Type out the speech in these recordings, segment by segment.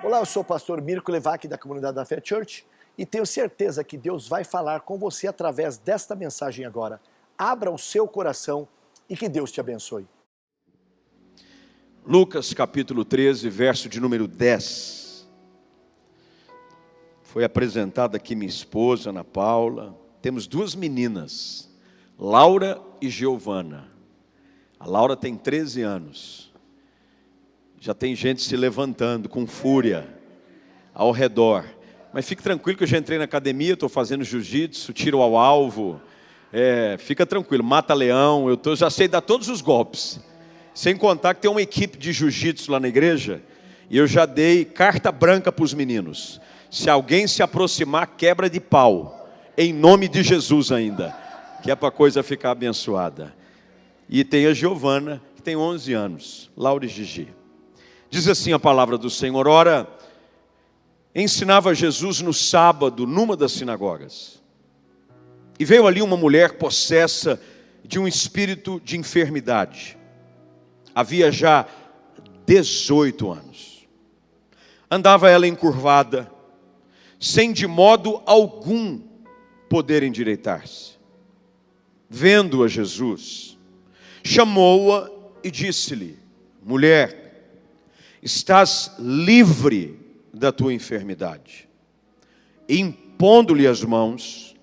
Olá, eu sou o pastor Mirko Levac da comunidade da Fé Church e tenho certeza que Deus vai falar com você através desta mensagem agora. Abra o seu coração e que Deus te abençoe. Lucas capítulo 13, verso de número 10. Foi apresentada aqui minha esposa, Ana Paula. Temos duas meninas, Laura e Giovana. A Laura tem 13 anos. Já tem gente se levantando com fúria ao redor. Mas fique tranquilo que eu já entrei na academia, estou fazendo jiu-jitsu, tiro ao alvo. Fica tranquilo, mata leão, já sei dar todos os golpes. Sem contar que tem uma equipe de jiu-jitsu lá na igreja, e eu já dei carta branca para os meninos. Se alguém se aproximar, quebra de pau, em nome de Jesus ainda, que é para a coisa ficar abençoada. E tem a Giovana, que tem 11 anos, Laura e Gigi. Diz assim a palavra do Senhor: ora, ensinava Jesus no sábado, numa das sinagogas. E veio ali uma mulher possessa de um espírito de enfermidade. Havia já 18 anos. Andava ela encurvada, sem de modo algum poder endireitar-se. Vendo-a Jesus, chamou-a e disse-lhe: mulher, estás livre da tua enfermidade. E impondo-lhe as mãos,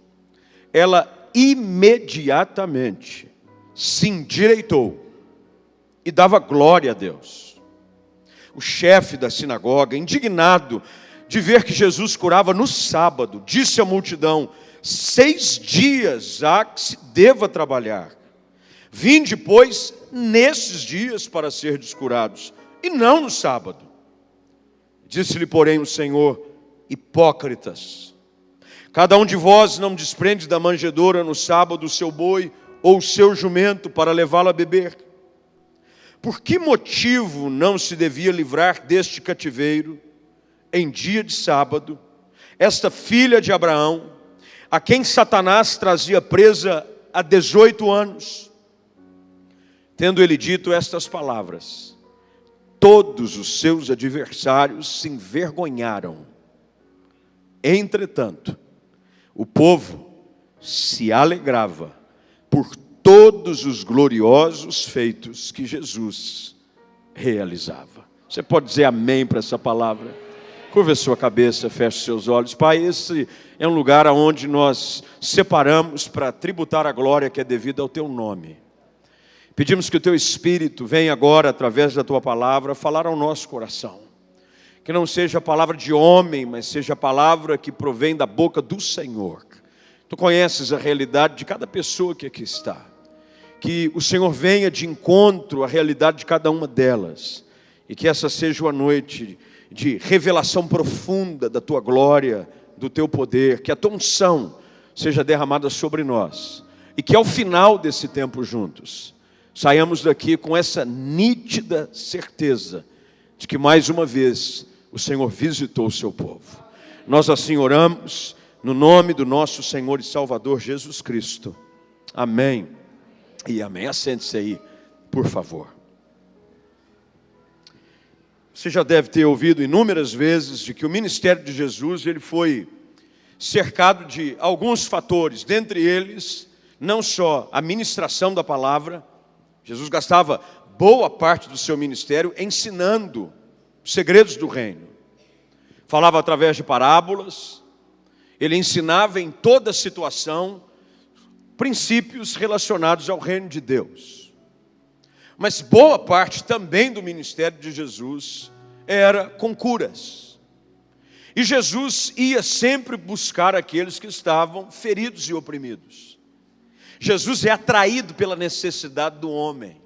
ela imediatamente se endireitou e dava glória a Deus. O chefe da sinagoga, indignado de ver que Jesus curava no sábado, disse à multidão: 6 dias há que se deva trabalhar. Vinde, pois, nesses dias para serdes curados, e não no sábado. Disse-lhe, porém, o Senhor: hipócritas, cada um de vós não desprende da manjedoura no sábado o seu boi ou o seu jumento para levá-lo a beber. Por que motivo não se devia livrar deste cativeiro, em dia de sábado, esta filha de Abraão, a quem Satanás trazia presa há 18 anos? Tendo ele dito estas palavras, todos os seus adversários se envergonharam. Entretanto, o povo se alegrava por todos os gloriosos feitos que Jesus realizava. Você pode dizer amém para essa palavra? Curva a sua cabeça, feche seus olhos. Pai, esse é um lugar onde nós separamos para tributar a glória que é devida ao Teu nome. Pedimos que o Teu Espírito venha agora, através da Tua palavra, falar ao nosso coração. Que não seja a palavra de homem, mas seja a palavra que provém da boca do Senhor. Tu conheces a realidade de cada pessoa que aqui está. Que o Senhor venha de encontro à realidade de cada uma delas. E que essa seja uma noite de revelação profunda da Tua glória, do Teu poder. Que a Tua unção seja derramada sobre nós. E que ao final desse tempo juntos, saiamos daqui com essa nítida certeza de que mais uma vez o Senhor visitou o seu povo. Nós assim oramos no nome do nosso Senhor e Salvador Jesus Cristo. Amém e amém. Assente-se aí, por favor. Você já deve ter ouvido inúmeras vezes de que o ministério de Jesus ele foi cercado de alguns fatores, dentre eles não só a ministração da palavra. Jesus gastava boa parte do seu ministério ensinando os segredos do reino. Falava através de parábolas, ele ensinava em toda situação princípios relacionados ao reino de Deus. Mas boa parte também do ministério de Jesus era com curas. E Jesus ia sempre buscar aqueles que estavam feridos e oprimidos. Jesus é atraído pela necessidade do homem.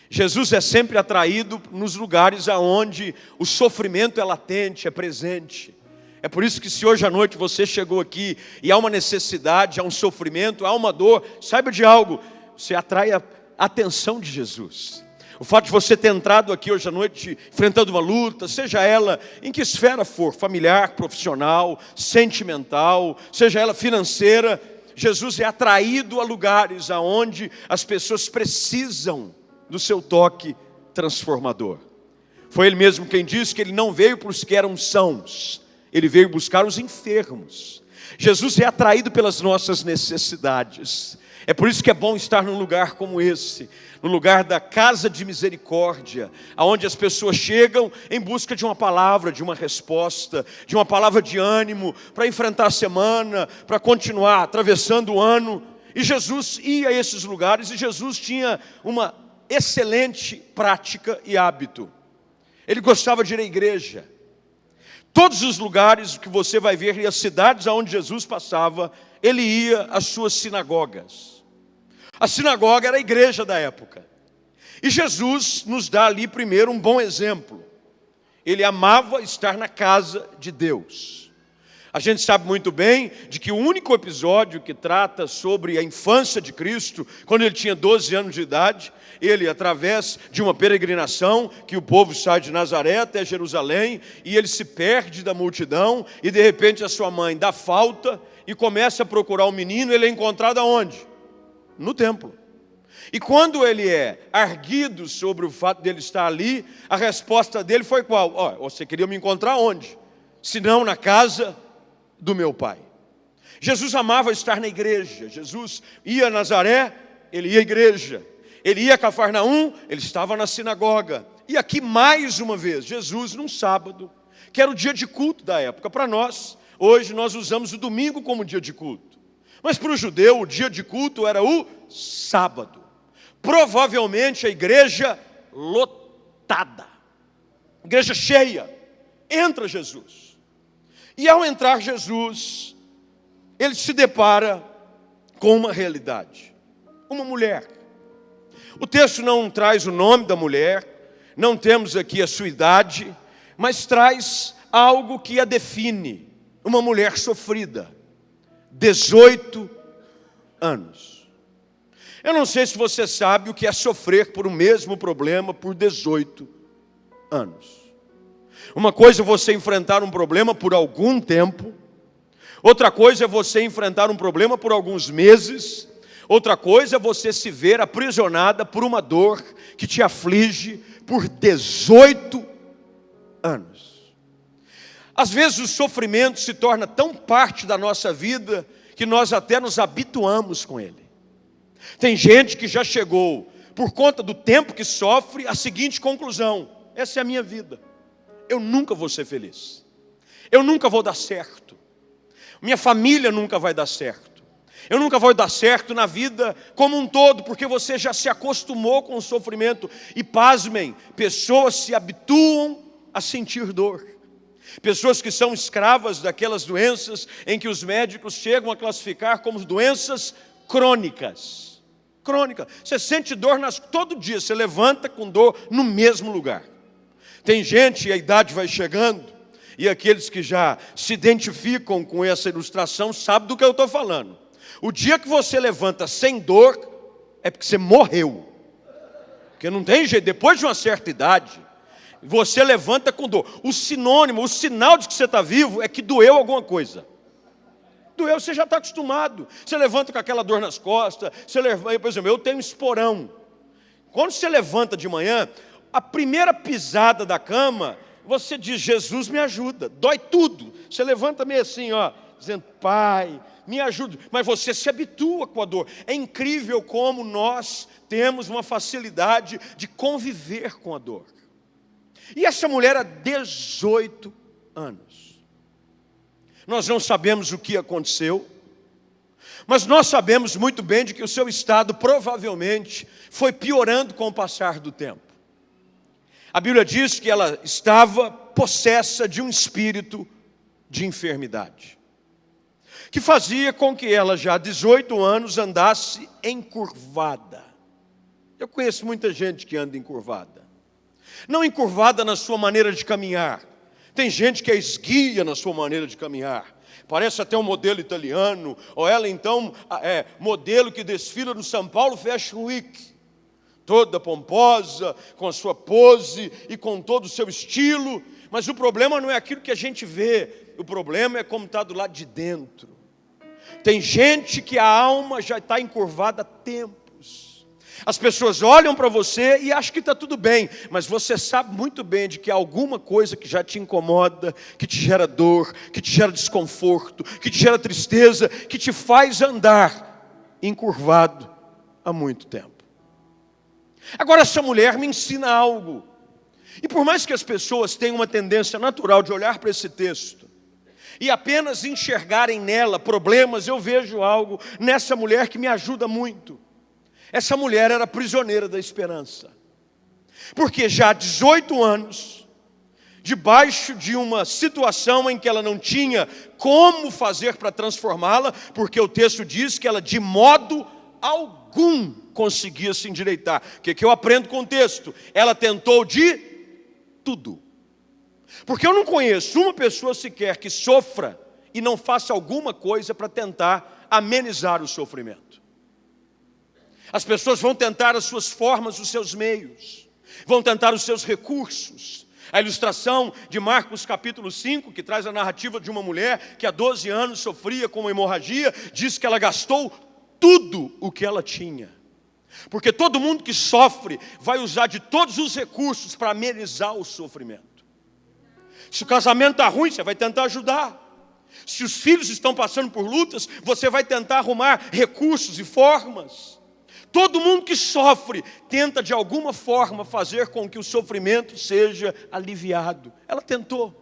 Jesus é sempre atraído nos lugares aonde o sofrimento é latente, é presente. É por isso que se hoje à noite você chegou aqui e há uma necessidade, há um sofrimento, há uma dor, saiba de algo, você atrai a atenção de Jesus. O fato de você ter entrado aqui hoje à noite enfrentando uma luta, seja ela em que esfera for, familiar, profissional, sentimental, seja ela financeira, Jesus é atraído a lugares aonde as pessoas precisam do seu toque transformador. Foi ele mesmo quem disse que ele não veio para os que eram sãos, ele veio buscar os enfermos. Jesus é atraído pelas nossas necessidades. É por isso que é bom estar num lugar como esse, no lugar da casa de misericórdia, aonde as pessoas chegam em busca de uma palavra, de uma resposta, de uma palavra de ânimo, para enfrentar a semana, para continuar atravessando o ano. E Jesus ia a esses lugares, e Jesus tinha uma excelente prática e hábito. Ele gostava de ir à igreja. Todos os lugares que você vai ver, e as cidades aonde Jesus passava, ele ia às suas sinagogas. A sinagoga era a igreja da época. E Jesus nos dá ali primeiro um bom exemplo. Ele amava estar na casa de Deus. A gente sabe muito bem de que o único episódio que trata sobre a infância de Cristo, quando ele tinha 12 anos de idade, ele, através de uma peregrinação, que o povo sai de Nazaré até Jerusalém, e ele se perde da multidão, e de repente a sua mãe dá falta, e começa a procurar o menino, ele é encontrado aonde? No templo. E quando ele é arguido sobre o fato dele estar ali, a resposta dele foi qual? Você queria me encontrar onde? Se não na casa do meu pai. Jesus amava estar na igreja. Jesus ia a Nazaré, ele ia à igreja. Ele ia a Cafarnaum, ele estava na sinagoga. E aqui mais uma vez, Jesus num sábado, que era o dia de culto da época. Para nós, hoje nós usamos o domingo como dia de culto. Mas para o judeu, o dia de culto era o sábado. Provavelmente a igreja lotada. Igreja cheia. Entra Jesus. E ao entrar Jesus, ele se depara com uma realidade. Uma mulher. O texto não traz o nome da mulher, não temos aqui a sua idade, mas traz algo que a define. Uma mulher sofrida. 18 anos. Eu não sei se você sabe o que é sofrer por o mesmo problema por 18 anos. Uma coisa é você enfrentar um problema por algum tempo, outra coisa é você enfrentar um problema por alguns meses, outra coisa é você se ver aprisionada por uma dor que te aflige por 18 anos. Às vezes o sofrimento se torna tão parte da nossa vida que nós até nos habituamos com ele. Tem gente que já chegou, por conta do tempo que sofre, à seguinte conclusão: essa é a minha vida. Eu nunca vou ser feliz. Eu nunca vou dar certo. Minha família nunca vai dar certo. Eu nunca vou dar certo na vida como um todo, porque você já se acostumou com o sofrimento. E pasmem, pessoas se habituam a sentir dor. Pessoas que são escravas daquelas doenças em que os médicos chegam a classificar como doenças crônicas. Crônica. Você sente dor todo dia, você levanta com dor no mesmo lugar. Tem gente, e a idade vai chegando, e aqueles que já se identificam com essa ilustração sabem do que eu estou falando. O dia que você levanta sem dor, é porque você morreu. Porque não tem jeito, depois de uma certa idade, você levanta com dor. O sinônimo, o sinal de que você está vivo é que doeu alguma coisa. Doeu, você já está acostumado. Você levanta com aquela dor nas costas. Por exemplo, eu tenho esporão. Quando você levanta de manhã, a primeira pisada da cama, você diz: Jesus me ajuda. Dói tudo. Você levanta meio assim, dizendo: Pai, me ajuda. Mas você se habitua com a dor. É incrível como nós temos uma facilidade de conviver com a dor. E essa mulher há 18 anos. Nós não sabemos o que aconteceu, mas nós sabemos muito bem de que o seu estado provavelmente foi piorando com o passar do tempo. A Bíblia diz que ela estava possessa de um espírito de enfermidade, que fazia com que ela já há 18 anos andasse encurvada. Eu conheço muita gente que anda encurvada. Não encurvada na sua maneira de caminhar. Tem gente que é esguia na sua maneira de caminhar. Parece até um modelo italiano. Ou ela então é modelo que desfila no São Paulo Fashion Week. Toda pomposa, com a sua pose e com todo o seu estilo. Mas o problema não é aquilo que a gente vê. O problema é como está do lado de dentro. Tem gente que a alma já está encurvada há tempos. As pessoas olham para você e acham que está tudo bem, mas você sabe muito bem de que há alguma coisa que já te incomoda, que te gera dor, que te gera desconforto, que te gera tristeza, que te faz andar encurvado há muito tempo. Agora essa mulher me ensina algo. E por mais que as pessoas tenham uma tendência natural de olhar para esse texto e apenas enxergarem nela problemas, eu vejo algo nessa mulher que me ajuda muito. Essa mulher era prisioneira da esperança. Porque já há 18 anos, debaixo de uma situação em que ela não tinha como fazer para transformá-la, porque o texto diz que ela de modo algum conseguia se endireitar. O que eu aprendo com o texto? Ela tentou de tudo. Porque eu não conheço uma pessoa sequer que sofra e não faça alguma coisa para tentar amenizar o sofrimento. As pessoas vão tentar as suas formas, os seus meios, vão tentar os seus recursos. A ilustração de Marcos capítulo 5, que traz a narrativa de uma mulher que há 12 anos sofria com uma hemorragia, diz que ela gastou tudo o que ela tinha. Porque todo mundo que sofre vai usar de todos os recursos para amenizar o sofrimento. Se o casamento está ruim, você vai tentar ajudar. Se os filhos estão passando por lutas, você vai tentar arrumar recursos e formas. Todo mundo que sofre tenta de alguma forma fazer com que o sofrimento seja aliviado. Ela tentou.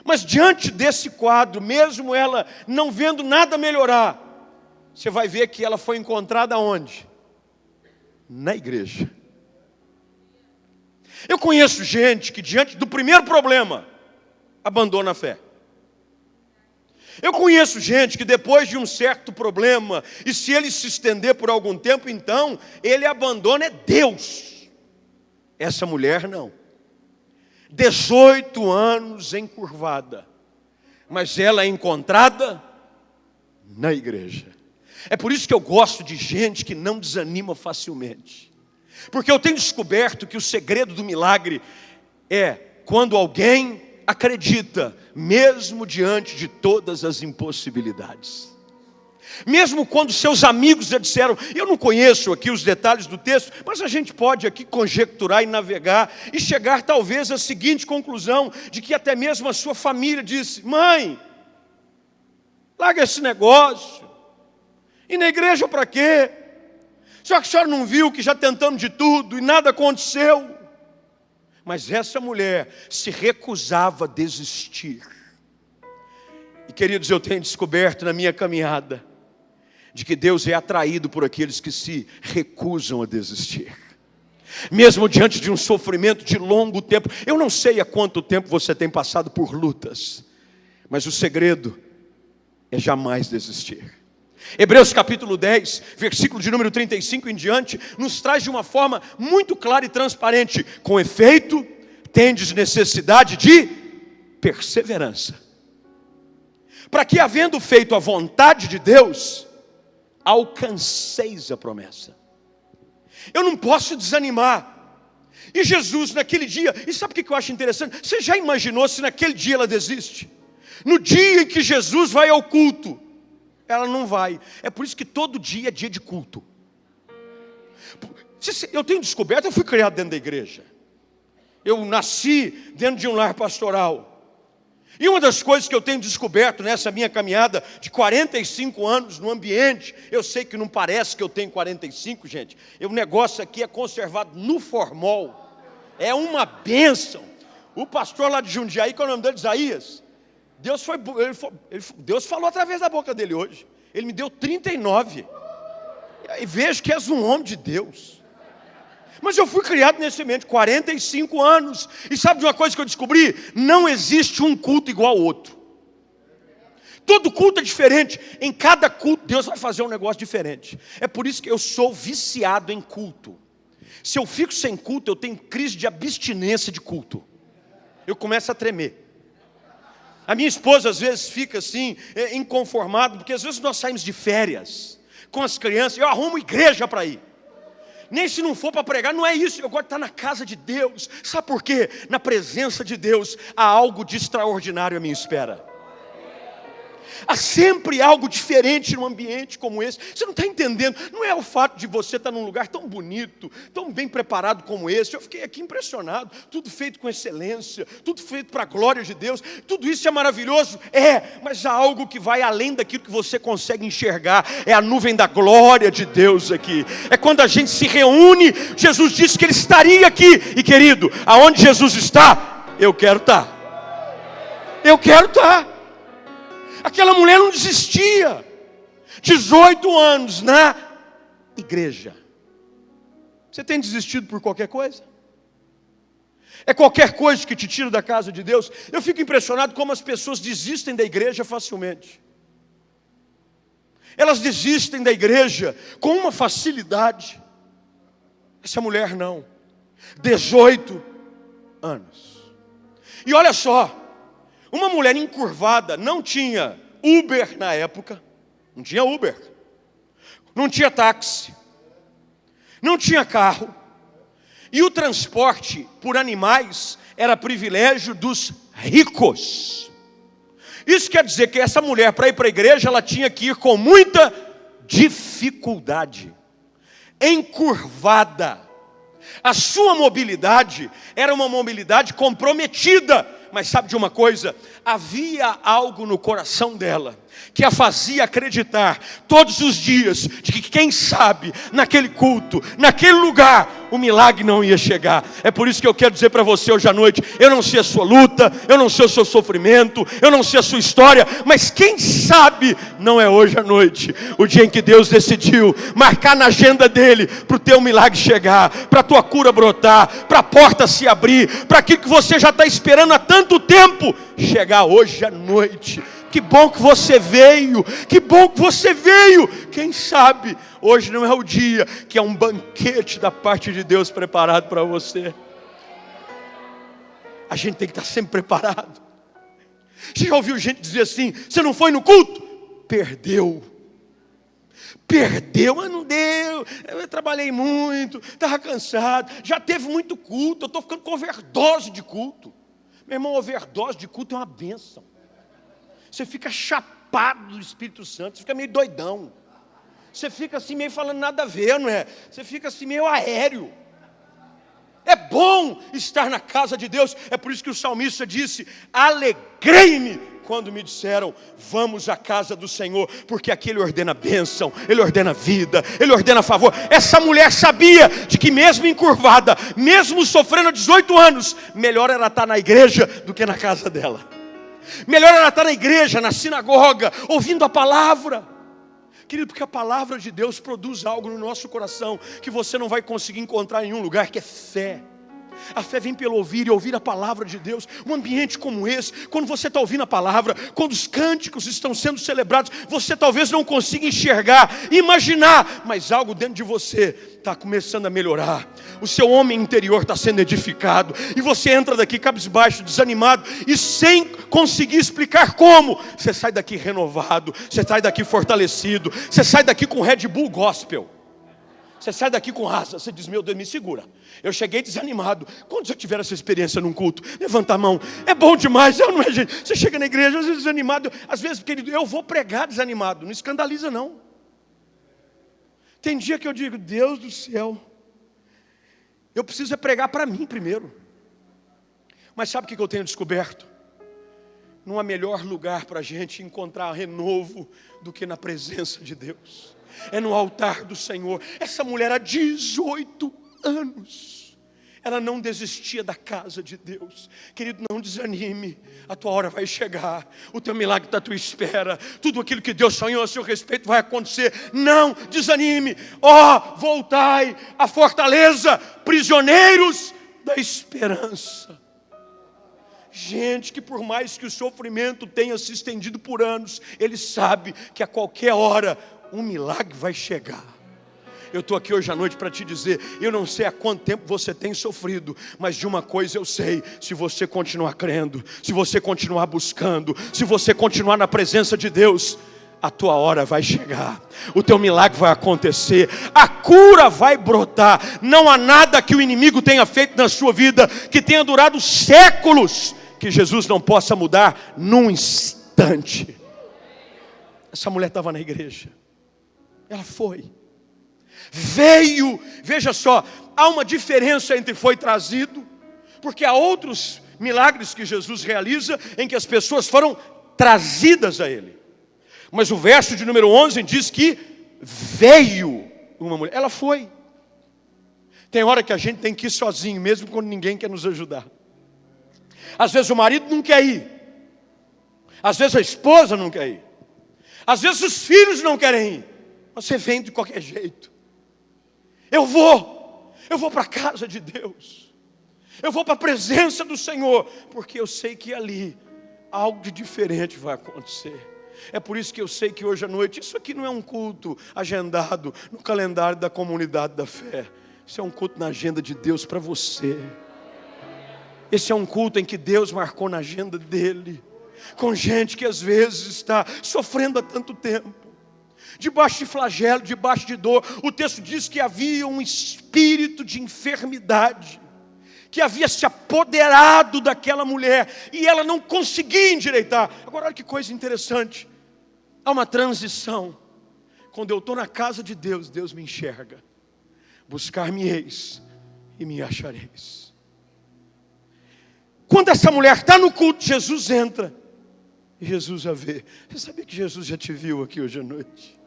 Mas diante desse quadro, mesmo ela não vendo nada melhorar, você vai ver que ela foi encontrada onde? Na igreja. Eu conheço gente que diante do primeiro problema, abandona a fé. Eu conheço gente que depois de um certo problema, e se ele se estender por algum tempo, então, ele abandona Deus. Essa mulher não. 18 anos encurvada, mas ela é encontrada na igreja. É por isso que eu gosto de gente que não desanima facilmente. Porque eu tenho descoberto que o segredo do milagre é quando alguém acredita, mesmo diante de todas as impossibilidades. Mesmo quando seus amigos já disseram, eu não conheço aqui os detalhes do texto, mas a gente pode aqui conjecturar e navegar e chegar talvez à seguinte conclusão, de que até mesmo a sua família disse, mãe, larga esse negócio, e na igreja para quê? Só que a senhora não viu que já tentamos de tudo e nada aconteceu? Mas essa mulher se recusava a desistir. E queridos, eu tenho descoberto na minha caminhada de que Deus é atraído por aqueles que se recusam a desistir. Mesmo diante de um sofrimento de longo tempo. Eu não sei há quanto tempo você tem passado por lutas, mas o segredo é jamais desistir. Hebreus capítulo 10, versículo de número 35 em diante, nos traz de uma forma muito clara e transparente. Com efeito, tendes necessidade de perseverança, para que, havendo feito a vontade de Deus, alcanceis a promessa. Eu não posso desanimar. E Jesus naquele dia, e sabe o que eu acho interessante? Você já imaginou se naquele dia ela desiste? No dia em que Jesus vai ao culto, ela não vai. É por isso que todo dia é dia de culto. Eu tenho descoberto, eu fui criado dentro da igreja. Eu nasci dentro de um lar pastoral. E uma das coisas que eu tenho descoberto nessa minha caminhada de 45 anos no ambiente, eu sei que não parece que eu tenho 45, gente. O negócio aqui é conservado no formol. É uma bênção. O pastor lá de Jundiaí, qual é o nome dele? Isaías. Deus falou através da boca dele hoje. Ele me deu 39. E vejo que és um homem de Deus. Mas eu fui criado nesse ambiente 45 anos. E sabe de uma coisa que eu descobri? Não existe um culto igual ao outro. Todo culto é diferente. Em cada culto Deus vai fazer um negócio diferente. É por isso que eu sou viciado em culto. Se eu fico sem culto, eu tenho crise de abstinência de culto. Eu começo a tremer. A minha esposa às vezes fica assim, inconformada, porque às vezes nós saímos de férias com as crianças, eu arrumo igreja para ir. Nem se não for para pregar, não é isso, eu gosto de estar na casa de Deus. Sabe por quê? Na presença de Deus há algo de extraordinário à minha espera. Há sempre algo diferente num ambiente como esse. Você não está entendendo. Não é o fato de você estar num lugar tão bonito, tão bem preparado como esse. Eu fiquei aqui impressionado. Tudo feito com excelência, tudo feito para a glória de Deus. Tudo isso é maravilhoso? É, mas há algo que vai além daquilo que você consegue enxergar. É a nuvem da glória de Deus aqui. É quando a gente se reúne. Jesus disse que Ele estaria aqui. E querido, aonde Jesus está, eu quero estar. Eu quero estar. Aquela mulher não desistia. 18 anos na igreja. Você tem desistido por qualquer coisa? É qualquer coisa que te tira da casa de Deus? Eu fico impressionado como as pessoas desistem da igreja facilmente. Elas desistem da igreja com uma facilidade. Essa mulher não. 18 anos. E olha só. Uma mulher encurvada, não tinha Uber na época, não tinha Uber, não tinha táxi, não tinha carro, e o transporte por animais era privilégio dos ricos. Isso quer dizer que essa mulher, para ir para a igreja, ela tinha que ir com muita dificuldade, encurvada. A sua mobilidade era uma mobilidade comprometida. Mas sabe de uma coisa? Havia algo no coração dela que a fazia acreditar todos os dias de que quem sabe naquele culto, naquele lugar, o milagre não ia chegar. É por isso que eu quero dizer para você hoje à noite: eu não sei a sua luta, eu não sei o seu sofrimento, eu não sei a sua história, mas quem sabe não é hoje à noite o dia em que Deus decidiu marcar na agenda dele para o teu milagre chegar, para a tua cura brotar, para a porta se abrir, para aquilo que você já está esperando há tanto tempo chegar hoje à noite. Que bom que você veio, que bom que você veio. Quem sabe hoje não é o dia que é um banquete da parte de Deus preparado para você. A gente tem que estar sempre preparado. Você já ouviu gente dizer assim: você não foi no culto? Perdeu. Perdeu, mas não deu. Eu trabalhei muito, estava cansado, já teve muito culto, eu estou ficando com overdose de culto. Meu irmão, overdose de culto é uma bênção. Você fica chapado do Espírito Santo, você fica meio doidão. Você fica assim meio falando nada a ver, não é? Você fica assim meio aéreo. É bom estar na casa de Deus. É por isso que o salmista disse: alegrei-me quando me disseram, vamos à casa do Senhor, porque aqui Ele ordena bênção, Ele ordena vida, Ele ordena favor. Essa mulher sabia de que mesmo encurvada, mesmo sofrendo 18 anos, melhor era estar na igreja do que na casa dela. Melhor era estar na igreja, na sinagoga, ouvindo a palavra. Querido, porque a palavra de Deus produz algo no nosso coração que você não vai conseguir encontrar em nenhum lugar, que é fé. A fé vem pelo ouvir e ouvir a palavra de Deus. Um ambiente como esse, quando você está ouvindo a palavra, quando os cânticos estão sendo celebrados, você talvez não consiga enxergar, imaginar, mas algo dentro de você está começando a melhorar. O seu homem interior está sendo edificado, e você entra daqui cabisbaixo, desanimado, e sem conseguir explicar como, você sai daqui renovado, você sai daqui fortalecido, você sai daqui com Red Bull Gospel. Você sai daqui com raça, você diz: meu Deus, me segura. Eu cheguei desanimado. Quando já tiveram essa experiência num culto? Levanta a mão. É bom demais, não é, gente? Você chega na igreja, às vezes desanimado. Às vezes, querido, eu vou pregar desanimado. Não escandaliza, não. Tem dia que eu digo: Deus do céu, eu preciso pregar para mim primeiro. Mas sabe o que eu tenho descoberto? Não há melhor lugar para a gente encontrar renovo do que na presença de Deus. É no altar do Senhor. Essa mulher há 18 anos, ela não desistia da casa de Deus. Querido, não desanime, a tua hora vai chegar, o teu milagre está à tua espera, tudo aquilo que Deus sonhou a seu respeito vai acontecer. Não desanime, voltai à fortaleza, prisioneiros da esperança. Gente que por mais que o sofrimento tenha se estendido por anos, ele sabe que a qualquer hora um milagre vai chegar. Eu estou aqui hoje à noite para te dizer, eu não sei há quanto tempo você tem sofrido, mas de uma coisa eu sei: se você continuar crendo, se você continuar buscando, se você continuar na presença de Deus, a tua hora vai chegar, o teu milagre vai acontecer, a cura vai brotar. Não há nada que o inimigo tenha feito na sua vida que tenha durado séculos, que Jesus não possa mudar num instante. Essa mulher estava na igreja. Ela foi. Veio, veja só, há uma diferença entre foi trazido, porque há outros milagres que Jesus realiza em que as pessoas foram trazidas a Ele. Mas o verso de número 11 diz que veio uma mulher. Ela foi. Tem hora que a gente tem que ir sozinho, mesmo quando ninguém quer nos ajudar. Às vezes o marido não quer ir. Às vezes a esposa não quer ir. Às vezes os filhos não querem ir. Você vem de qualquer jeito. Eu vou para a casa de Deus. Eu vou para a presença do Senhor, porque eu sei que ali algo de diferente vai acontecer. É por isso que eu sei que hoje à noite, isso aqui não é um culto agendado no calendário da comunidade da fé. Isso é um culto na agenda de Deus para você. Esse é um culto em que Deus marcou na agenda dele, com gente que às vezes está sofrendo há tanto tempo, debaixo de flagelo, debaixo de dor. O texto diz que havia um espírito de enfermidade que havia se apoderado daquela mulher, e ela não conseguia endireitar. Agora olha que coisa interessante, há uma transição. Quando eu estou na casa de Deus, Deus me enxerga. Buscar-me-eis e me achareis. Quando essa mulher está no culto, Jesus entra e Jesus a vê. Você sabia que Jesus já te viu aqui hoje à noite?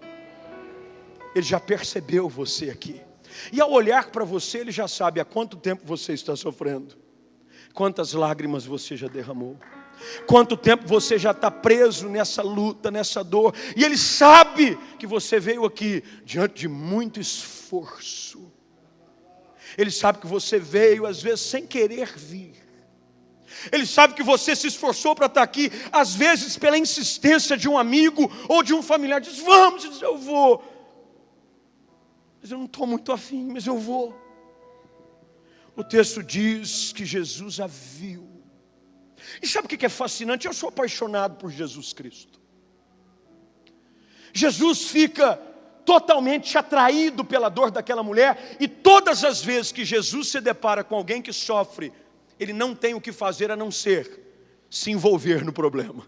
Ele já percebeu você aqui. E ao olhar para você, Ele já sabe há quanto tempo você está sofrendo, quantas lágrimas você já derramou, quanto tempo você já está preso nessa luta, nessa dor. E Ele sabe que você veio aqui diante de muito esforço. Ele sabe que você veio às vezes sem querer vir. Ele sabe que você se esforçou para estar aqui, às vezes pela insistência de um amigo ou de um familiar. Diz, vamos, diz, eu vou. Mas eu não estou muito afim, mas eu vou. O texto diz que Jesus a viu. E sabe o que é fascinante? Eu sou apaixonado por Jesus Cristo. Jesus fica totalmente atraído pela dor daquela mulher, e todas as vezes que Jesus se depara com alguém que sofre, Ele não tem o que fazer a não ser se envolver no problema.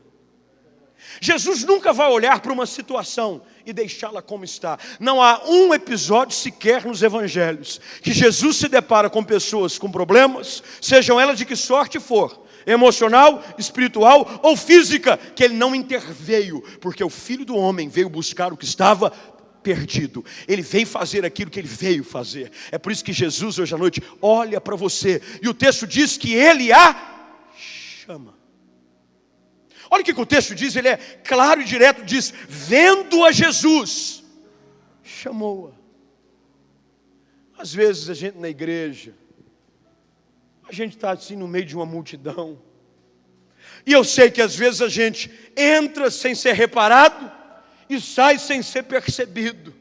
Jesus nunca vai olhar para uma situação e deixá-la como está. Não há um episódio sequer nos evangelhos que Jesus se depara com pessoas com problemas, sejam elas de que sorte for, emocional, espiritual ou física, que Ele não interveio, porque o Filho do Homem veio buscar o que estava perdido. Ele veio fazer aquilo que Ele veio fazer. É por isso que Jesus hoje à noite olha para você, e o texto diz que Ele a chama. Olha o que o texto diz, ele é claro e direto, diz, vendo a Jesus, chamou-a. Às vezes a gente na igreja, a gente está assim no meio de uma multidão, e eu sei que às vezes a gente entra sem ser reparado, e sai sem ser percebido,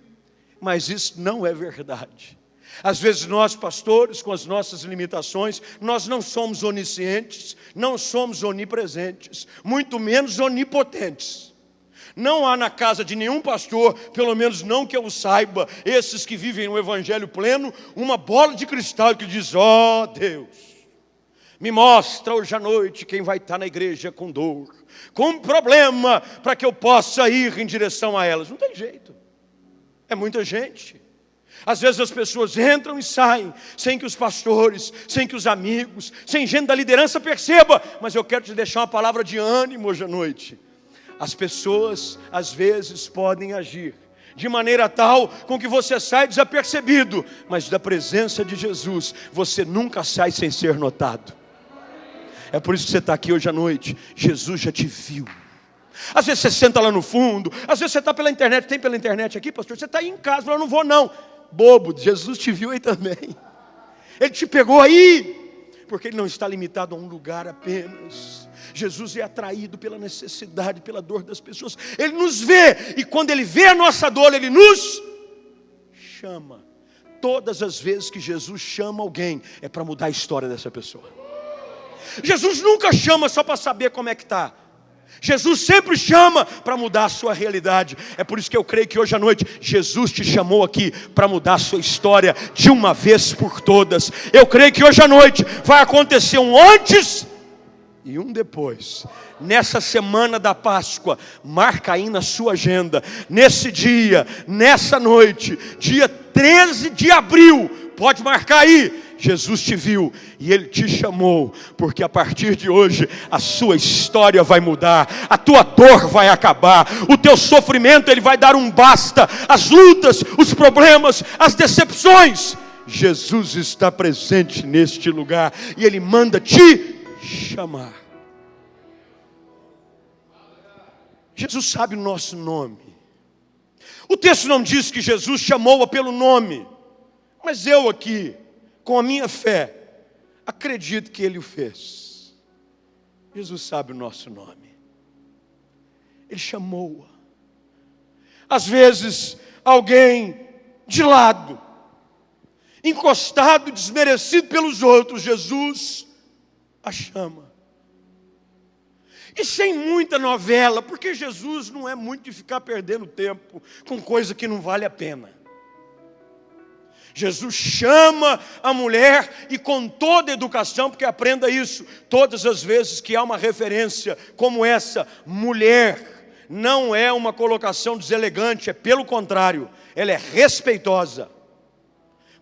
mas isso não é verdade. Às vezes nós pastores, com as nossas limitações, nós não somos oniscientes, não somos onipresentes, muito menos onipotentes. Não há na casa de nenhum pastor, pelo menos não que eu saiba, esses que vivem no evangelho pleno, uma bola de cristal que diz, ó Deus, me mostra hoje à noite quem vai estar na igreja com dor, com problema, para que eu possa ir em direção a elas. Não tem jeito, é muita gente. Às vezes as pessoas entram e saem, sem que os pastores, sem que os amigos, sem gente da liderança perceba. Mas eu quero te deixar uma palavra de ânimo hoje à noite. As pessoas às vezes podem agir de maneira tal com que você sai desapercebido, mas da presença de Jesus você nunca sai sem ser notado. É por isso que você está aqui hoje à noite. Jesus já te viu. Às vezes você senta lá no fundo, às vezes você está pela internet. Tem pela internet aqui, pastor? Você está aí em casa, eu não vou não. Bobo, Jesus te viu aí também. Ele te pegou aí, porque Ele não está limitado a um lugar apenas. Jesus é atraído pela necessidade, pela dor das pessoas. Ele nos vê, e quando Ele vê a nossa dor, Ele nos chama. Todas as vezes que Jesus chama alguém, é para mudar a história dessa pessoa. Jesus nunca chama só para saber como é que está. Jesus sempre chama para mudar a sua realidade. É por isso que eu creio que hoje à noite Jesus te chamou aqui para mudar a sua história de uma vez por todas. Eu creio que hoje à noite vai acontecer um antes e um depois. Nessa semana da Páscoa, marca aí na sua agenda, nesse dia, nessa noite, dia 13 de abril, pode marcar aí. Jesus te viu e Ele te chamou, porque a partir de hoje a sua história vai mudar, a tua dor vai acabar, o teu sofrimento Ele vai dar um basta, as lutas, os problemas, as decepções. Jesus está presente neste lugar e Ele manda te chamar. Jesus sabe o nosso nome. O texto não diz que Jesus chamou-a pelo nome, mas eu aqui, com a minha fé, acredito que Ele o fez. Jesus sabe o nosso nome. Ele chamou-a. Às vezes, alguém de lado, encostado, desmerecido pelos outros, Jesus a chama. E sem muita novela, porque Jesus não é muito de ficar perdendo tempo com coisa que não vale a pena. Jesus chama a mulher e com toda a educação, porque aprenda isso, todas as vezes que há uma referência como essa, mulher, não é uma colocação deselegante, é pelo contrário, ela é respeitosa.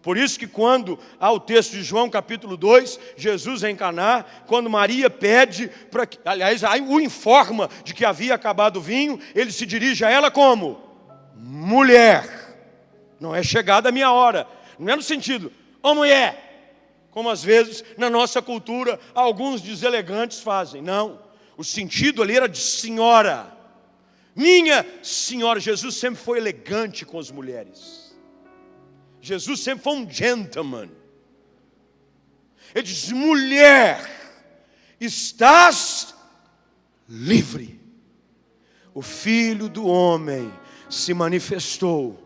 Por isso que quando há o texto de João capítulo 2, Jesus em Caná, quando Maria pede, aliás, aí o informa de que havia acabado o vinho, ele se dirige a ela como? Mulher, não é chegada a minha hora. Não é no sentido, ô mulher, como às vezes na nossa cultura alguns deselegantes fazem. Não, o sentido ali era de senhora. Minha senhora. Jesus sempre foi elegante com as mulheres. Jesus sempre foi um gentleman. Ele diz, mulher, estás livre. O Filho do Homem se manifestou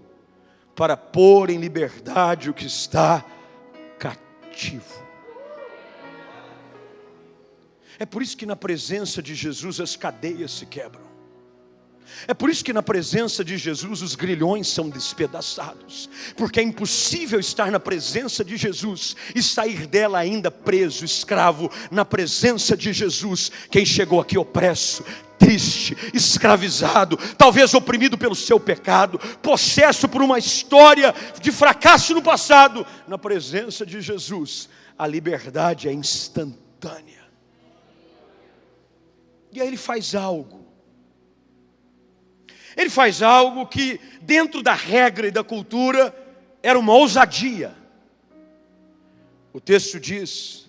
para pôr em liberdade o que está cativo. É por isso que na presença de Jesus as cadeias se quebram. É por isso que na presença de Jesus os grilhões são despedaçados. Porque é impossível estar na presença de Jesus e sair dela ainda preso, escravo. Na presença de Jesus, quem chegou aqui opresso, triste, escravizado, talvez oprimido pelo seu pecado, possesso por uma história de fracasso no passado, na presença de Jesus, a liberdade é instantânea. E aí Ele faz algo. Ele faz algo que dentro da regra e da cultura era uma ousadia. O texto diz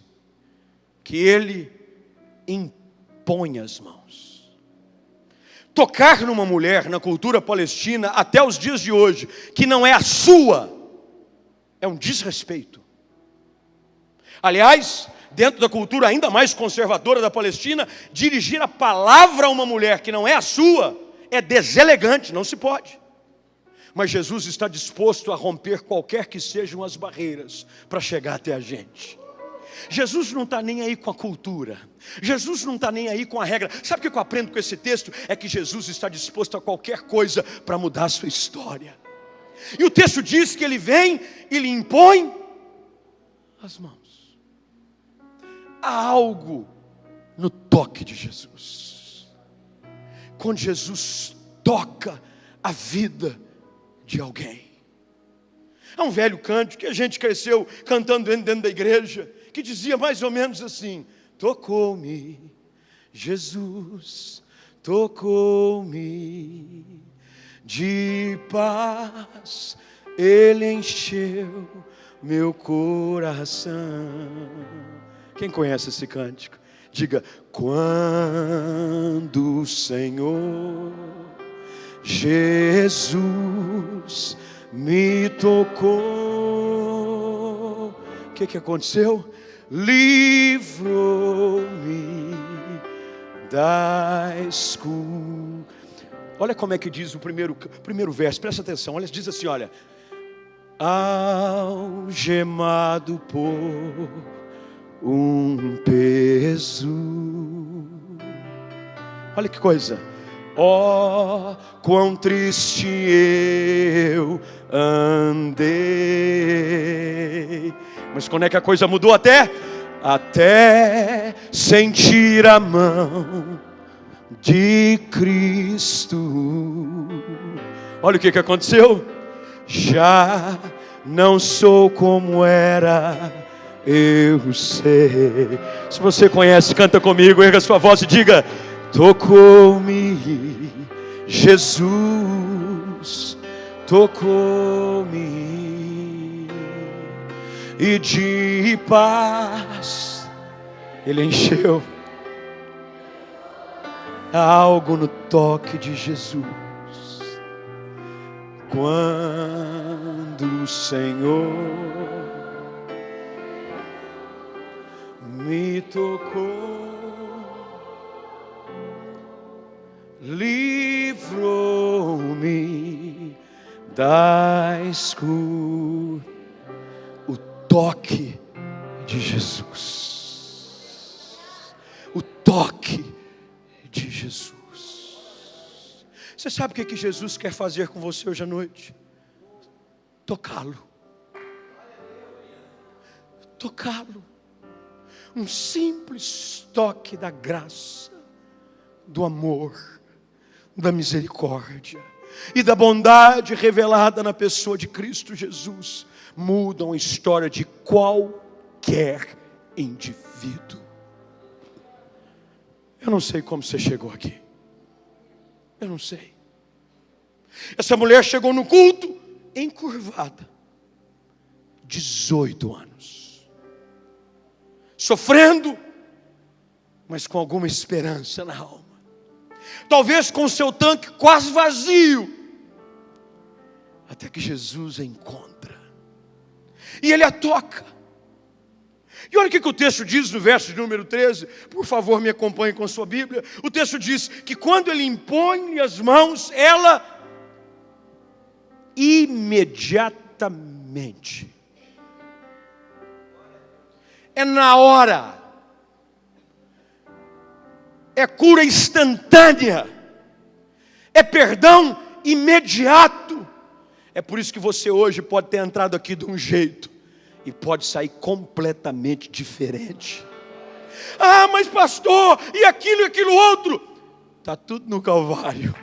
que Ele impõe as mãos. Tocar numa mulher na cultura palestina até os dias de hoje, que não é a sua, é um desrespeito. Aliás, dentro da cultura ainda mais conservadora da Palestina, dirigir a palavra a uma mulher que não é a sua é deselegante, não se pode. Mas Jesus está disposto a romper qualquer que sejam as barreiras para chegar até a gente. Jesus não está nem aí com a cultura. Jesus não está nem aí com a regra. Sabe o que eu aprendo com esse texto? É que Jesus está disposto a qualquer coisa para mudar a sua história. E o texto diz que Ele vem e lhe impõe as mãos. Há algo no toque de Jesus. Quando Jesus toca a vida de alguém. Há um velho cântico que a gente cresceu cantando dentro da igreja, que dizia mais ou menos assim: tocou-me, Jesus, tocou-me, de paz Ele encheu meu coração. Quem conhece esse cântico? Diga, quando o Senhor Jesus me tocou, o que aconteceu? Livrou-me da escuridão. Olha como é que diz o primeiro verso, presta atenção, olha, diz assim, olha. Algemado por um peso. Olha que coisa. Oh, quão triste eu andei. Mas quando é que a coisa mudou até? até sentir a mão de Cristo. Olha o que aconteceu. Já não sou como era, eu sei. Se você conhece, canta comigo, erga sua voz e diga: tocou-me, Jesus, tocou-me, e de paz Ele encheu. Há algo no toque de Jesus. Quando o Senhor me tocou, livrou-me da escuridão. O toque de Jesus. O toque de Jesus. Você sabe o que Jesus quer fazer com você hoje à noite? Tocá-lo. Tocá-lo. Um simples toque da graça, do amor, da misericórdia e da bondade revelada na pessoa de Cristo Jesus mudam a história de qualquer indivíduo. Eu não sei como você chegou aqui. Eu não sei. Essa mulher chegou no culto encurvada, 18 anos, sofrendo, mas com alguma esperança na alma, talvez com seu tanque quase vazio, até que Jesus a encontra, e Ele a toca. E olha o que o texto diz no verso de número 13, por favor me acompanhe com a sua Bíblia. O texto diz que quando Ele impõe as mãos, ela imediatamente, é na hora, é cura instantânea, é perdão imediato. É por isso que você hoje pode ter entrado aqui de um jeito e pode sair completamente diferente. Ah, mas pastor, e aquilo outro? Está tudo no Calvário.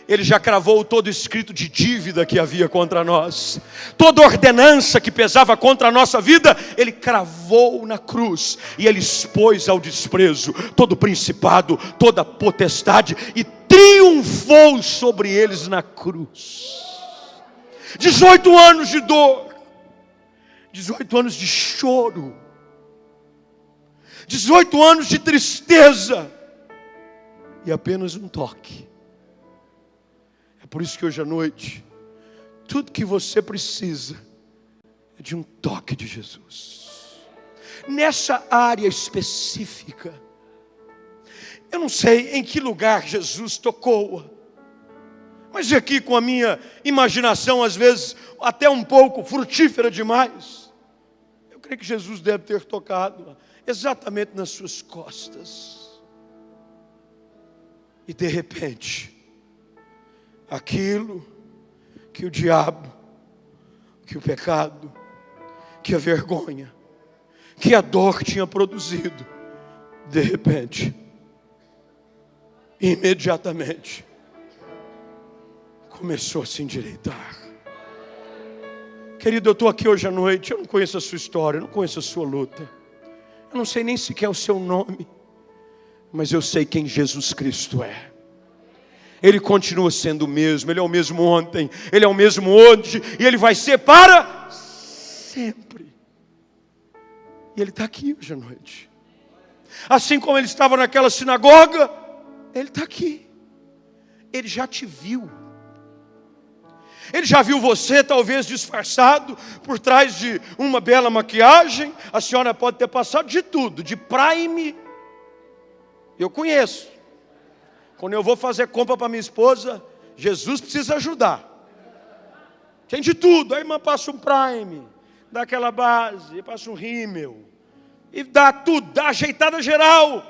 Ele já cravou todo escrito de dívida que havia contra nós. Toda ordenança que pesava contra a nossa vida, Ele cravou na cruz. E Ele expôs ao desprezo todo principado, toda potestade, e triunfou sobre eles na cruz. 18 anos de dor, 18 anos de choro, 18 anos de tristeza, e apenas um toque. É por isso que hoje à noite, tudo que você precisa é de um toque de Jesus. Nessa área específica, eu não sei em que lugar Jesus tocou-a, mas aqui com a minha imaginação, às vezes até um pouco frutífera demais, eu creio que Jesus deve ter tocado exatamente nas suas costas. E de repente, aquilo que o diabo, que o pecado, que a vergonha, que a dor tinha produzido, de repente, imediatamente, começou a se endireitar. Querido, eu estou aqui hoje à noite, eu não conheço a sua história, eu não conheço a sua luta, eu não sei nem sequer o seu nome, mas eu sei quem Jesus Cristo é. Ele continua sendo o mesmo, Ele é o mesmo ontem, Ele é o mesmo hoje, e Ele vai ser para sempre. E Ele está aqui hoje à noite. Assim como Ele estava naquela sinagoga, Ele está aqui. Ele já te viu. Ele já viu você, talvez disfarçado, por trás de uma bela maquiagem. A senhora pode ter passado de tudo, de Prime. Eu conheço. Quando eu vou fazer compra para minha esposa, Jesus precisa ajudar. Tem de tudo. A irmã passa um Prime, dá aquela base, passa um rímel, e dá tudo, dá ajeitada geral.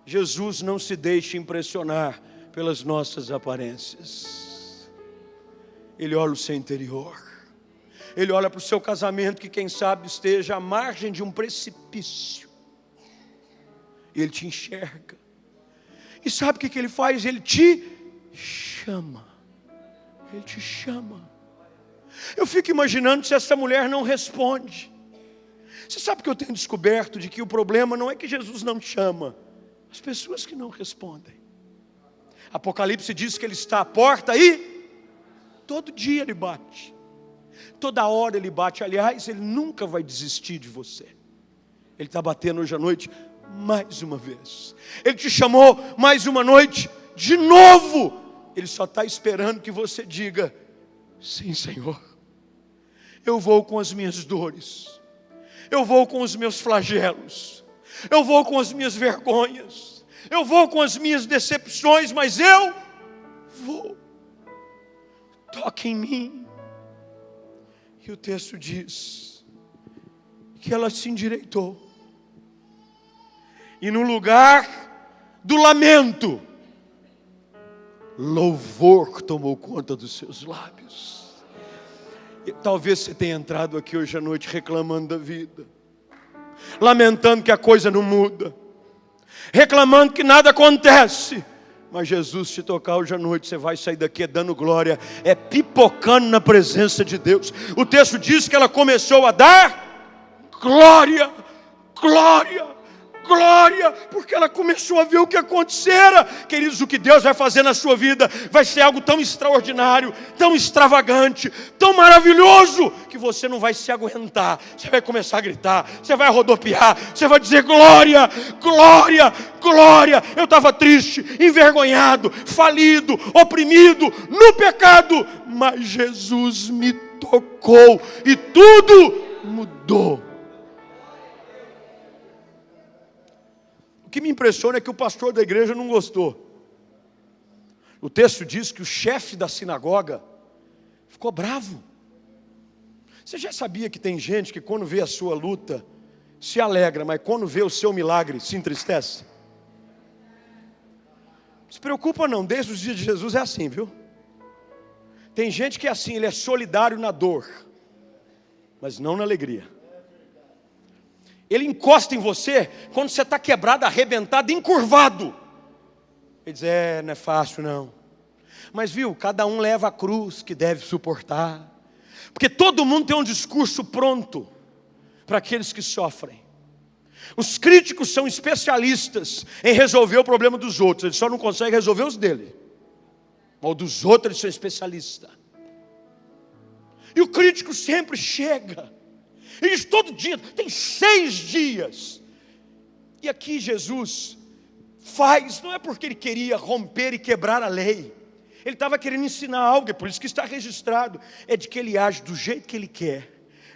Jesus não se deixa impressionar pelas nossas aparências. Ele olha o seu interior. Ele olha para o seu casamento, que quem sabe esteja à margem de um precipício. Ele te enxerga. E sabe o que ele faz? Ele te chama. Ele te chama. Eu fico imaginando se essa mulher não responde. Você sabe que eu tenho descoberto de que o problema não é que Jesus não chama, as pessoas que não respondem. Apocalipse diz que ele está à porta e todo dia ele bate. Toda hora ele bate. Aliás, ele nunca vai desistir de você. Ele está batendo hoje à noite mais uma vez. Ele te chamou mais uma noite de novo. Ele só está esperando que você diga: sim, Senhor, eu vou com as minhas dores, eu vou com os meus flagelos, eu vou com as minhas vergonhas, eu vou com as minhas decepções, mas eu vou. Toque em mim. E o texto diz que ela se endireitou. E no lugar do lamento, louvor tomou conta dos seus lábios. E talvez você tenha entrado aqui hoje à noite reclamando da vida, lamentando que a coisa não muda, reclamando que nada acontece. Mas Jesus te tocar hoje à noite, você vai sair daqui dando glória, pipocando na presença de Deus. O texto diz que ela começou a dar glória, glória, glória, porque ela começou a ver o que acontecera. Queridos, o que Deus vai fazer na sua vida vai ser algo tão extraordinário, tão extravagante, tão maravilhoso, que você não vai se aguentar. Você vai começar a gritar, você vai rodopiar, você vai dizer: glória, glória, glória. Eu estava triste, envergonhado, falido, oprimido, no pecado, mas Jesus me tocou e tudo mudou. O que me impressiona é que o pastor da igreja não gostou. O texto diz que o chefe da sinagoga ficou bravo. Você já sabia que tem gente que quando vê a sua luta se alegra, mas quando vê o seu milagre se entristece? Não se preocupa não, desde os dias de Jesus é assim, viu? Tem gente que é assim, ele é solidário na dor, mas não na alegria. Ele encosta em você quando você está quebrado, arrebentado, encurvado. Ele diz: não é fácil não. Mas viu, cada um leva a cruz que deve suportar. Porque todo mundo tem um discurso pronto para aqueles que sofrem. Os críticos são especialistas em resolver o problema dos outros. Eles só não conseguem resolver os dele. Mas o dos outros eles são especialistas. E o crítico sempre chega. Ele diz todo dia, tem 6 dias. E aqui Jesus faz, não é porque ele queria romper e quebrar a lei. Ele estava querendo ensinar algo, é por isso que está registrado. É de que ele age do jeito que ele quer,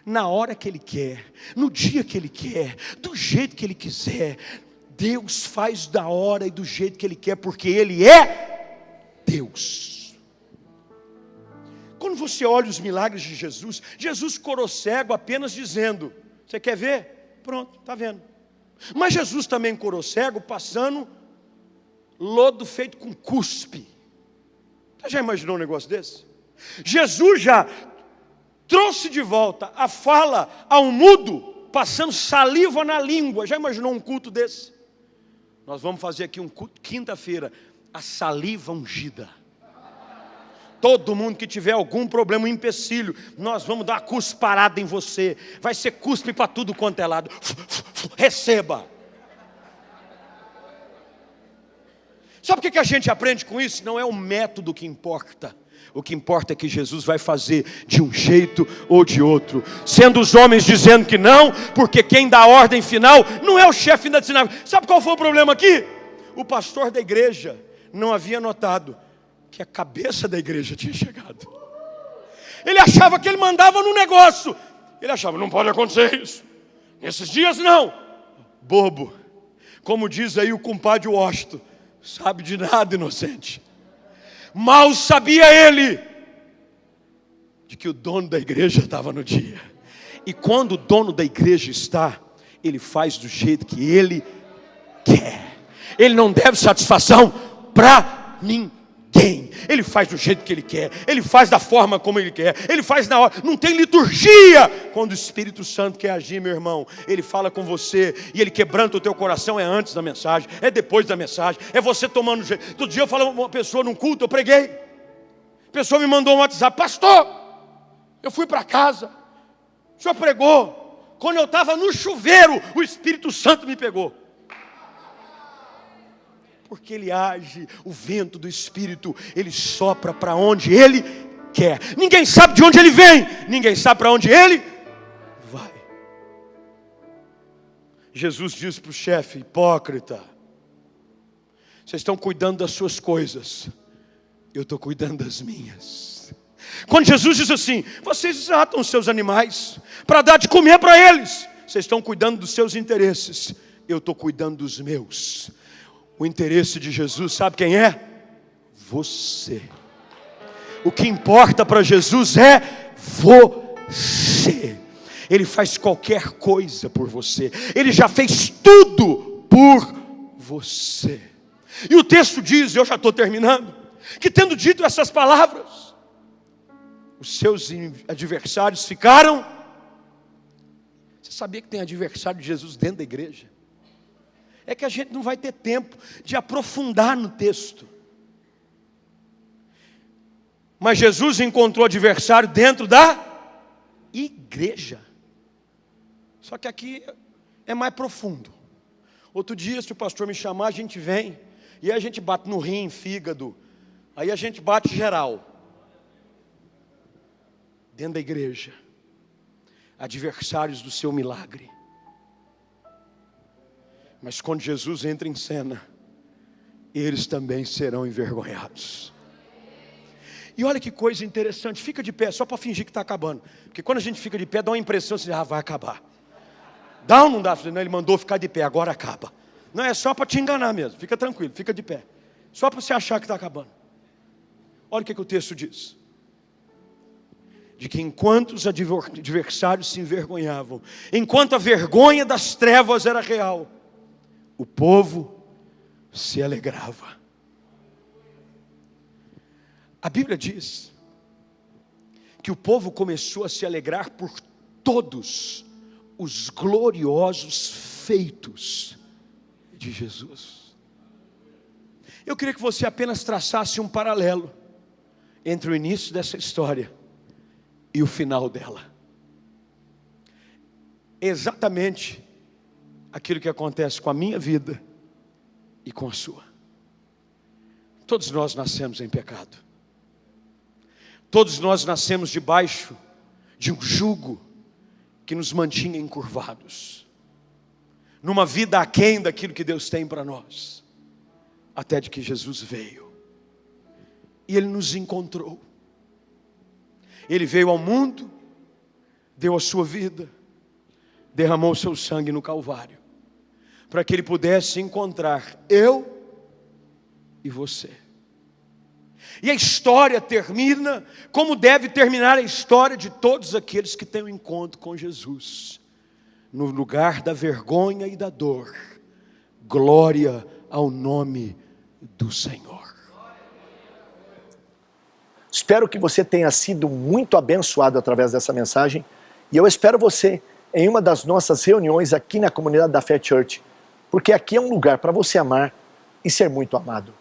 na hora que ele quer, no dia que ele quer, do jeito que ele quiser. Deus faz da hora e do jeito que ele quer, porque ele é Deus. Quando você olha os milagres de Jesus, Jesus curou cego apenas dizendo: você quer ver? Pronto, está vendo. Mas Jesus também curou cego passando lodo feito com cuspe. Você já imaginou um negócio desse? Jesus já trouxe de volta a fala ao mudo, passando saliva na língua. Já imaginou um culto desse? Nós vamos fazer aqui um culto quinta-feira, a saliva ungida. Todo mundo que tiver algum problema, um empecilho, nós vamos dar uma cusparada em você. Vai ser cuspe para tudo quanto é lado. Receba. Sabe o que a gente aprende com isso? Não é o método que importa. O que importa é que Jesus vai fazer de um jeito ou de outro. Sendo os homens dizendo que não, porque quem dá a ordem final não é o chefe da sinagoga. Sabe qual foi o problema aqui? O pastor da igreja não havia notado que a cabeça da igreja tinha chegado. Ele achava que ele mandava no negócio. Ele achava: não pode acontecer isso. Nesses dias não. Bobo. Como diz aí o compadre Washington, sabe de nada, inocente. Mal sabia ele de que o dono da igreja estava no dia. E quando o dono da igreja está, ele faz do jeito que ele quer. Ele não deve satisfação para ninguém. ninguém. Ele faz do jeito que Ele quer, Ele faz da forma como Ele quer, Ele faz na hora, não tem liturgia. Quando o Espírito Santo quer agir, meu irmão, Ele fala com você e Ele quebranta o teu coração. É antes da mensagem, é depois da mensagem, é você tomando jeito. Todo dia eu falo com uma pessoa num culto, eu preguei, a pessoa me mandou um WhatsApp: pastor, eu fui para casa, o senhor pregou. Quando eu estava no chuveiro, o Espírito Santo me pegou. Porque Ele age, o vento do Espírito, Ele sopra para onde Ele quer. Ninguém sabe de onde Ele vem, ninguém sabe para onde Ele vai. Jesus disse para o chefe: hipócrita, vocês estão cuidando das suas coisas, eu estou cuidando das minhas. Quando Jesus diz assim: vocês atam os seus animais para dar de comer para eles, vocês estão cuidando dos seus interesses, eu estou cuidando dos meus. O interesse de Jesus, sabe quem é? Você. O que importa para Jesus é você. Ele faz qualquer coisa por você. Ele já fez tudo por você. E o texto diz, eu já estou terminando, que tendo dito essas palavras, os seus adversários ficaram... Você sabia que tem adversário de Jesus dentro da igreja? É que a gente não vai ter tempo de aprofundar no texto. Mas Jesus encontrou adversário dentro da igreja. Só que aqui é mais profundo. Outro dia, se o pastor me chamar, a gente vem, e aí a gente bate no rim, fígado, aí a gente bate geral. Dentro da igreja, adversários do seu milagre. Mas quando Jesus entra em cena, eles também serão envergonhados. E olha que coisa interessante, fica de pé, só para fingir que está acabando. Porque quando a gente fica de pé, dá uma impressão assim: ah, vai acabar. Dá ou não dá? Não, ele mandou ficar de pé, agora acaba. Não, é só para te enganar mesmo, fica tranquilo, fica de pé. Só para você achar que está acabando. Olha o que o texto diz. De que enquanto os adversários se envergonhavam, enquanto a vergonha das trevas era real, o povo se alegrava. A Bíblia diz que o povo começou a se alegrar por todos os gloriosos feitos de Jesus. Eu queria que você apenas traçasse um paralelo entre o início dessa história e o final dela. Exatamente aquilo que acontece com a minha vida e com a sua. Todos nós nascemos em pecado. Todos nós nascemos debaixo de um jugo que nos mantinha encurvados, numa vida aquém daquilo que Deus tem para nós, até de que Jesus veio, e Ele nos encontrou. Ele veio ao mundo, deu a sua vida, derramou o seu sangue no Calvário, para que Ele pudesse encontrar eu e você. E a história termina como deve terminar a história de todos aqueles que têm um encontro com Jesus. No lugar da vergonha e da dor, glória ao nome do Senhor. Espero que você tenha sido muito abençoado através dessa mensagem. E eu espero você em uma das nossas reuniões aqui na comunidade da Fé Church. Porque aqui é um lugar para você amar e ser muito amado.